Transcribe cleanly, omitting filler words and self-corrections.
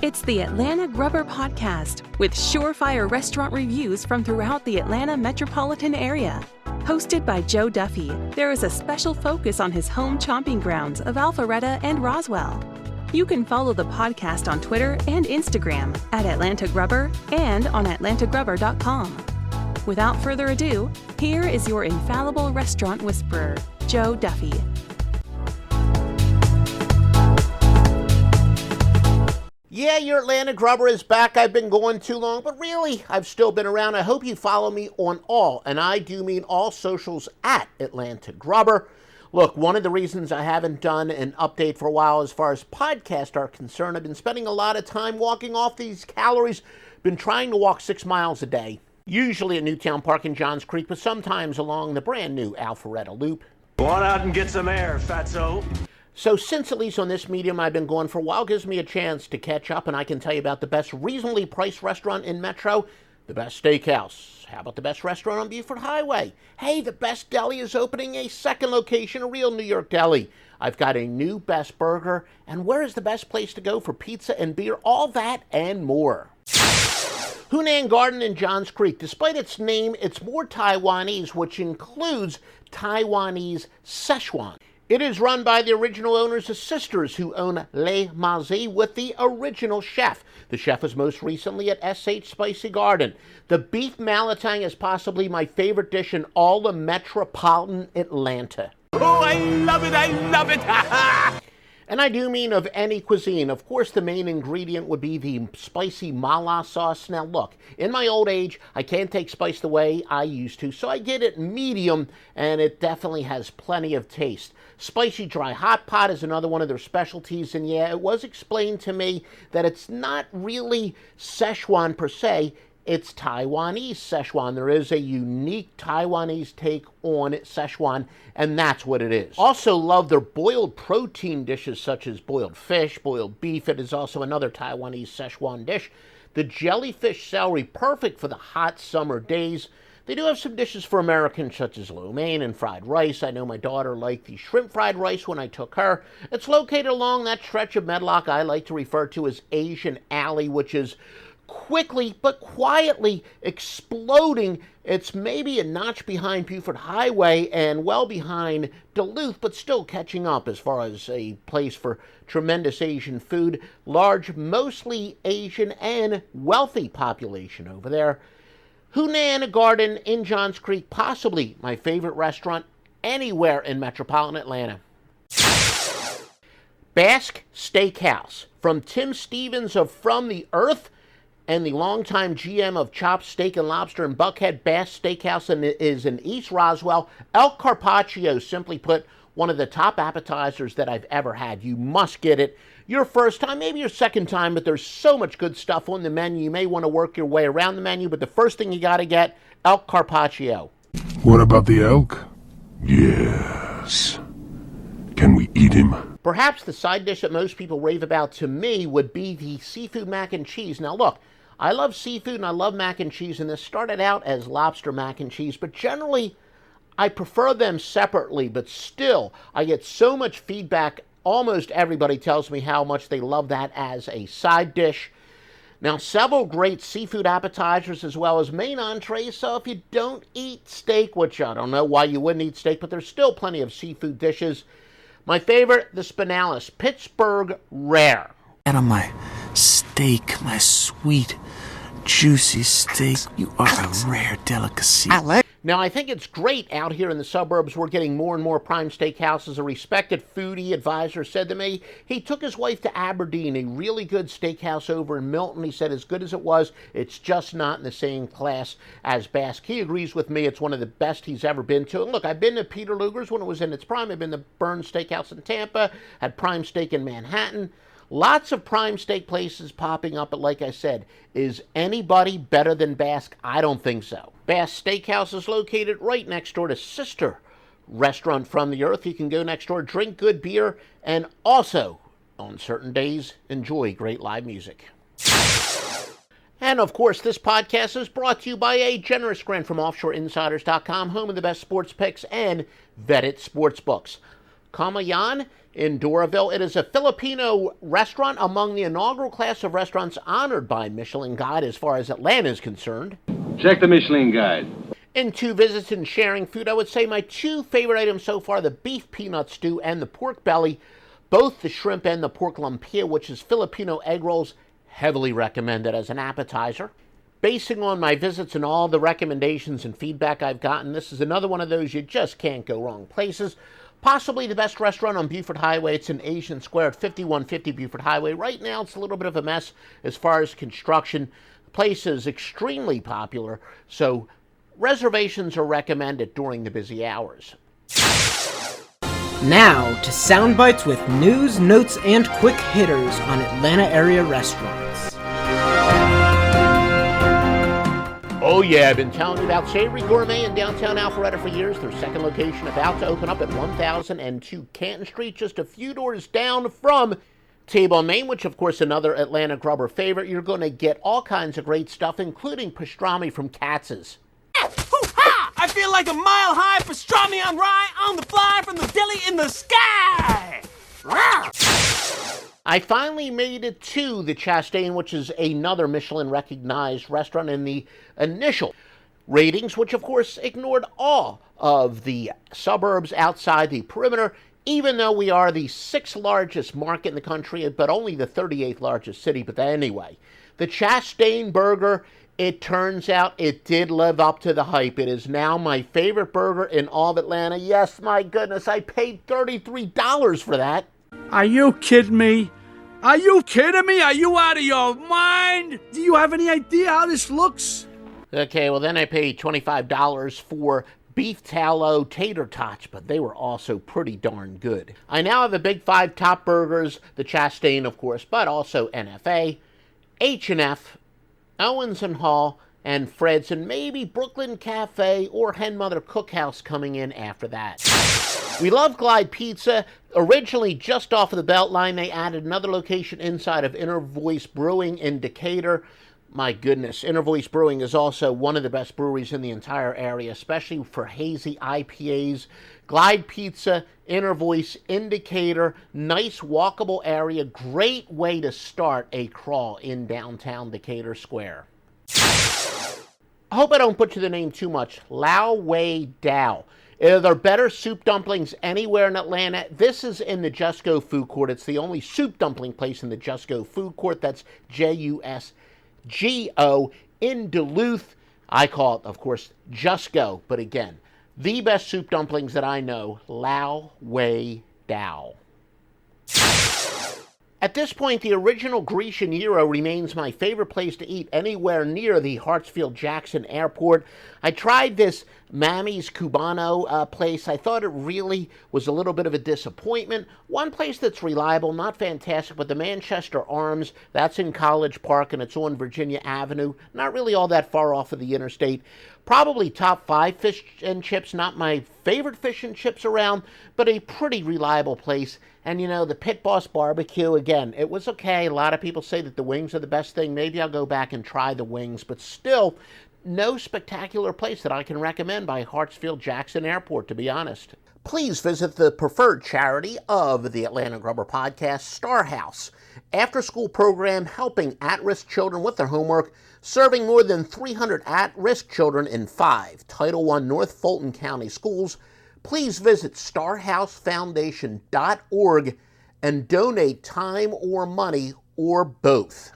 It's the Atlanta Grubber Podcast with surefire restaurant reviews from throughout the Atlanta metropolitan area. Hosted by Joe Duffy, there is a special focus on his home chomping grounds of Alpharetta and Roswell. You can follow the podcast on Twitter and Instagram at Atlanta Grubber and on atlantagrubber.com. Without further ado, here is your infallible restaurant whisperer, Joe Duffy. Yeah, your Atlanta Grubber is back. I've been going too long, but really, I've still been around. I hope you follow me on all, and I do mean all socials at Atlanta Grubber. Look, one of the reasons I haven't done an update for a while as far as podcasts are concerned, I've been spending a lot of time walking off these calories. Been trying to walk 6 miles a day, usually at Newtown Park in Johns Creek, but sometimes along the brand new Alpharetta Loop. Go on out and get some air, fatso. So since at least on this medium I've been going for a while, gives me a chance to catch up, and I can tell you about the best reasonably priced restaurant in Metro, the best steakhouse. How about the best restaurant on Buford Highway? Hey, the Best Deli is opening a second location, a real New York deli. I've got a new Best Burger, and where is the best place to go for pizza and beer? All that and more. Hunan Garden in Johns Creek. Despite its name, it's more Taiwanese, which includes Taiwanese Szechuan. It is run by the original owners, the sisters who own Le Mazi, with the original chef. The chef was most recently at SH Spicy Garden. The beef malatang is possibly my favorite dish in all of metropolitan Atlanta. Oh, I love it, I love it. And I do mean of any cuisine. Of course, the main ingredient would be the spicy mala sauce. Now, look, in my old age, I can't take spice the way I used to, so I get it medium, and it definitely has plenty of taste. Spicy dry hot pot is another one of their specialties, and yeah, it was explained to me that it's not really Szechuan per se, it's Taiwanese Szechuan. There is a unique Taiwanese take on Szechuan, and that's what it is. Also love their boiled protein dishes such as boiled fish, boiled beef. It is also another Taiwanese Szechuan dish. The jellyfish celery, perfect for the hot summer days. They do have some dishes for Americans such as lo mein and fried rice. I know my daughter liked the shrimp fried rice when I took her. It's located along that stretch of Medlock I like to refer to as Asian Alley, which is quickly but quietly exploding. It's maybe a notch behind Buford Highway and well behind Duluth, but still catching up as far as a place for tremendous Asian food. Large, mostly Asian and wealthy population over there. Hunan Garden in Johns Creek, possibly my favorite restaurant anywhere in metropolitan Atlanta. Basque Steakhouse, from Tim Stevens of From the Earth and the longtime GM of Chopped Steak and Lobster in Buckhead. Basque Steakhouse is in East Roswell. El Carpaccio, simply put, one of the top appetizers that I've ever had. You must get it your first time, maybe your second time, but there's so much good stuff on the menu. You may want to work your way around the menu, but the first thing you got to get, El Carpaccio. What about the elk? Yes. Can we eat him? Perhaps the side dish that most people rave about to me would be the seafood mac and cheese. Now look, I love seafood and I love mac and cheese, and this started out as lobster mac and cheese, but generally I prefer them separately, but still I get so much feedback. Almost everybody tells me how much they love that as a side dish. Now, several great seafood appetizers as well as main entrees, so if you don't eat steak, which I don't know why you wouldn't eat steak, but there's still plenty of seafood dishes. My favorite, the Spinalis Pittsburgh Rare. And on my steak, my sweet, juicy steak, you are a rare delicacy. Now, I think it's great out here in the suburbs. We're getting more and more prime steakhouses. A respected foodie advisor said to me he took his wife to Aberdeen, a really good steakhouse over in Milton. He said as good as it was, it's just not in the same class as Basque. He agrees with me. It's one of the best he's ever been to. And look, I've been to Peter Luger's when it was in its prime. I've been to Burns Steakhouse in Tampa, had prime steak in Manhattan. Lots of prime steak places popping up, but like I said, is anybody better than Basque? I don't think so. Basque Steakhouse is located right next door to sister restaurant From the Earth. You can go next door, drink good beer, and also, on certain days, enjoy great live music. And of course, this podcast is brought to you by a generous grant from OffshoreInsiders.com, home of the best sports picks and vetted sports books. Kamayan in Doraville. It is a Filipino restaurant among the inaugural class of restaurants honored by Michelin Guide as far as Atlanta is concerned. Check the Michelin Guide. In 2 visits and sharing food, I would say my 2 favorite items so far, the beef peanut stew and the pork belly, both the shrimp and the pork lumpia, which is Filipino egg rolls, heavily recommended as an appetizer. Basing on my visits and all the recommendations and feedback I've gotten, this is another one of those you just can't go wrong places. Possibly the best restaurant on Buford Highway. It's in Asian Square at 5150 Buford Highway. Right now, it's a little bit of a mess as far as construction. The place is extremely popular, so reservations are recommended during the busy hours. Now to sound bites with news, notes, and quick hitters on Atlanta area restaurants. Oh yeah, I've been telling you about Savory Gourmet in downtown Alpharetta for years. Their second location about to open up at 1002 Canton Street, just a few doors down from T-Bone Main, which of course another Atlanta Grubber favorite. You're going to get all kinds of great stuff, including pastrami from Katz's. I feel like a mile-high pastrami on rye on the fly from the deli in the sky! I finally made it to the Chastain, which is another Michelin-recognized restaurant in the initial ratings, which of course ignored all of the suburbs outside the perimeter, even though we are the 6th largest market in the country, but only the 38th largest city. But anyway, the Chastain burger, it turns out it did live up to the hype. It is now my favorite burger in all of Atlanta. Yes, my goodness, I paid $33 for that. Are you kidding me? Are you kidding me? Are you out of your mind? Do you have any idea how this looks? Okay, well then I paid $25 for beef tallow tater tots, but they were also pretty darn good. I now have a Big 5 top burgers, the Chastain of course, but also NFA, H&F, Owens and Hall, and Fred's, and maybe Brooklyn Cafe or Hen Mother Cookhouse coming in after that. We love Glide Pizza. Originally just off of the Beltline, they added another location inside of Inner Voice Brewing in Decatur. My goodness, Inner Voice Brewing is also one of the best breweries in the entire area, especially for hazy IPAs. Glide Pizza, Inner Voice, in Decatur, nice walkable area, great way to start a crawl in downtown Decatur Square. I hope I don't butcher the name too much. Lao Wei Dao. There are better soup dumplings anywhere in Atlanta. This is in the Just Go Food Court. It's the only soup dumpling place in the Just Go Food Court. That's JUSGO in Duluth. I call it, of course, Just Go. But again, the best soup dumplings that I know, Lao Wei Dao. At this point, the original Grecian Gyro remains my favorite place to eat anywhere near the Hartsfield-Jackson Airport. I tried this Mammy's Cubano place. I thought it really was a little bit of a disappointment. One place that's reliable, not fantastic, but the Manchester Arms, that's in College Park, and it's on Virginia Avenue. Not really all that far off of the interstate. Probably top 5 fish and chips, not my favorite fish and chips around, but a pretty reliable place. And you know, the Pit Boss Barbecue, again, it was okay. A lot of people say that the wings are the best thing. Maybe I'll go back and try the wings, but still, no spectacular place that I can recommend by Hartsfield-Jackson Airport, to be honest. Please visit the preferred charity of the Atlanta Grubber Podcast, Star House. After-school program helping at-risk children with their homework, serving more than 300 at-risk children in 5 Title I North Fulton County schools. Please visit starhousefoundation.org and donate time or money or both.